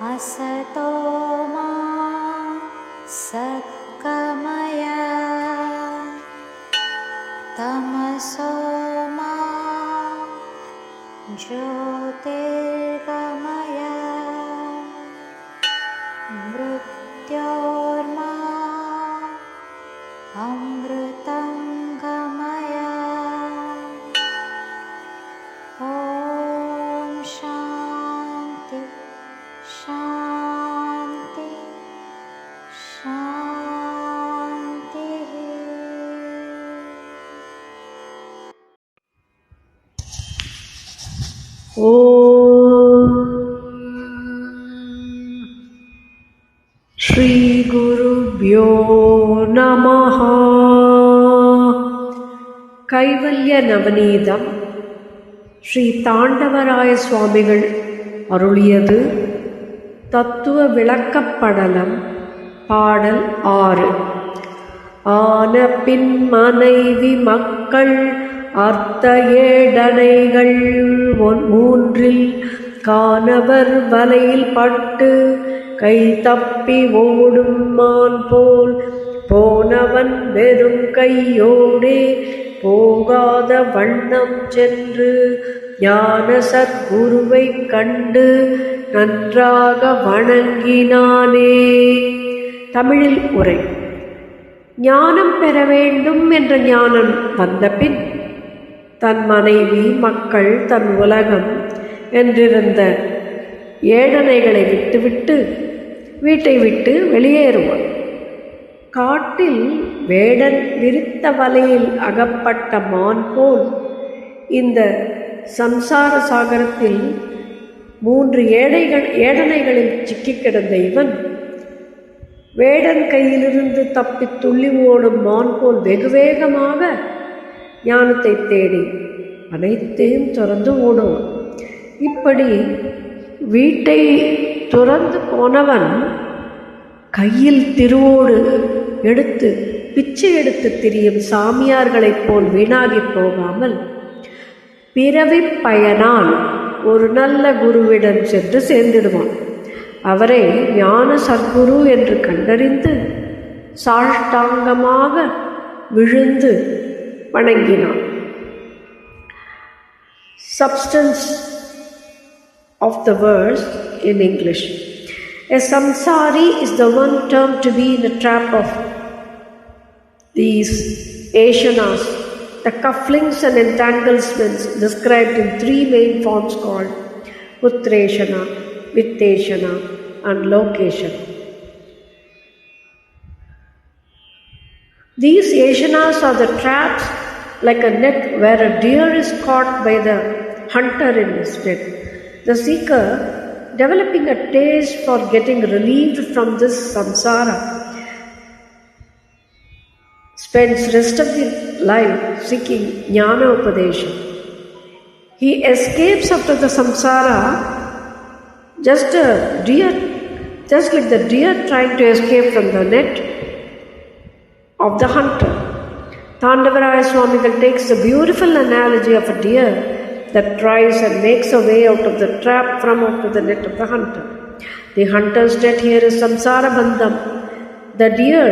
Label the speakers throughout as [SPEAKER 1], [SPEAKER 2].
[SPEAKER 1] असतो मा सद्गमय तमसो मा ज्योतिर्गमय मृत्योर्मा अमृतं गमय। ॐ शान्ति शान्ति शान्तिः।
[SPEAKER 2] श्री गुरुभ्यो नमः। கைவல்ய நவநீதம் ஸ்ரீ தாண்டவராய சுவாமிகள் அருளியது. தத்துவ விளக்கப்படலம் பாடல் 6. ஆன பின் மனைவி மக்கள் அர்த்த ஏடனைகள் 3 காணவர் வலையில் பட்டு கை தப்பி ஓடும் மான் போல் போனவன் வெறும் கையோடே போகாத வண்ணம் சென்று ஞான சத்குருவை கண்டு நன்றாக வணங்கினானே. தமிழில் உரை. ஞானம் பெற வேண்டும் என்ற ஞானம் வந்தபின் தன் மனைவி மக்கள் தன் உலகம் என்றிருந்த ஏழனைகளை விட்டுவிட்டு வீட்டை விட்டு வெளியேறுவான். காட்டில் வேடன் விரித்த வலையில் அகப்பட்ட மான் போல் இந்த சம்சார சாகரத்தில் 3 ஏடனைகளில் சிக்கிக் கிடந்த இவன் வேடன் கையிலிருந்து தப்பி துள்ளி ஓடும் மான் போல் வெகு வேகமாக ஞானத்தை தேடி அனைத்தையும் துறந்து ஓடுவான். இப்படி வீட்டை துறந்து போனவன் கையில் திருவோடு எடுத்து பிச்சை எடுத்து திரியும் சாமியார்களைப் போல் வீணாகி போகாமல் பிறவி பயனால் ஒரு நல்ல குருவிடம் சென்று சேர்ந்திடுவான். அவரை ஞான சத்குரு என்று கண்டறிந்து சாஷ்டாங்கமாக விழுந்து வணங்கினான். Substance of the verse in English. A samsari is the one termed to be in the trap of these ashanas, the cufflinks and entanglements described in 3 main forms called putreshana, vitteshana and lokeshana. These ashanas are the traps like a net where a deer is caught by the hunter in his net. The seeker, developing a taste for getting relieved from this samsara, spends rest of his life seeking jnana upadesha. He escapes after the samsara just like the deer trying to escape from the net of the hunter. Tandavaraya Swamigal takes the beautiful analogy of a deer that tries and makes a way out of the trap from out of the net of the hunter. The hunter's net here is samsara bandham. The deer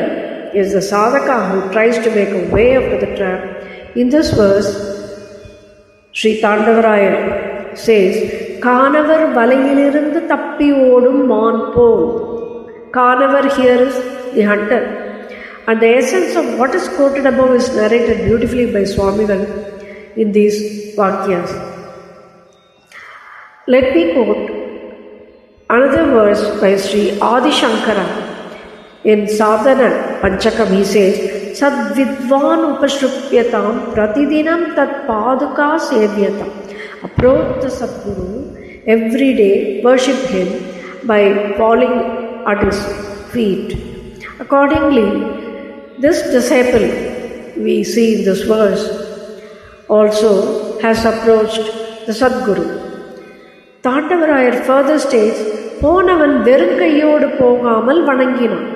[SPEAKER 2] is the sadhaka who tries to make a way out of the trap. In this verse, Sri Tandavaraya says, Kanavar valayilirundu tappi odum maan pol. Kanavar here is the hunter. And the essence of what is quoted above is narrated beautifully by Swamigal in these vakyas. Let me quote another verse by Sri Adi Shankara in Sadhana Panchakam. He says, Sadvidvan upashrupyatam pratidinam tat paduka sevyatam. Approach the Sadguru every day, worship him by falling at his feet. Accordingly, this disciple we see in this verse also has approached the Sadguru. Tandavarayar further states, போனவன் வெறுங்கையோடு போகாமல் வணங்கினான்.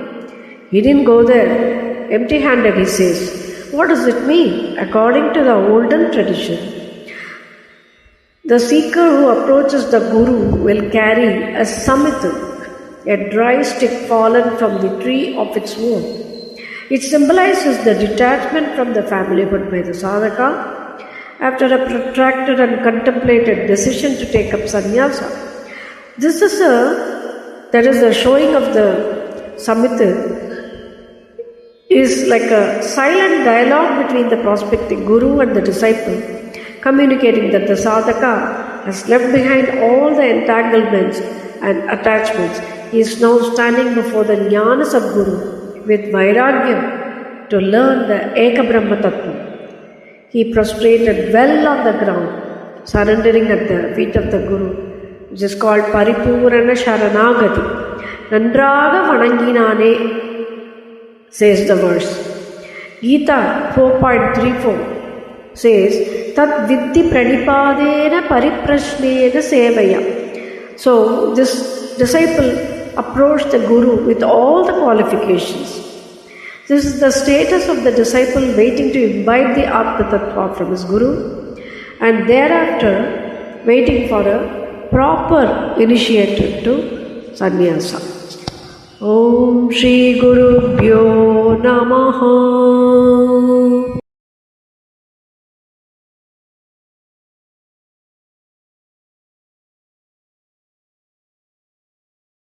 [SPEAKER 2] He didn't go there empty-handed, he says. What does it mean? According to the olden tradition, the seeker who approaches the Guru will carry a samit, a dry stick fallen from the tree of its own. It symbolizes the detachment from the familyhood by the sadhaka after a protracted and contemplated decision to take up sannyasa. This is the showing of the samita is like a silent dialogue between the prospective guru and the disciple, communicating that the sadhaka has left behind all the entanglements and attachments. He is now standing before the Jnana Sadguru with Vairagyam to learn the Eka Brahma Tattva. He prostrated well on the ground, surrendering at the feet of the Guru, which is called Paripurana Sharanagati. Nandraga Vananginane, says the verse. Gita 4.34 says, Tat Vidhi Pranipadena Pariprashnena Sevaya. So this disciple approached the Guru with all the qualifications. This is the status of the disciple waiting to imbibe the Atma Tattva from his Guru, and thereafter waiting for a proper initiative to sannyasa. Om Shri Guru Bhyo Namaha.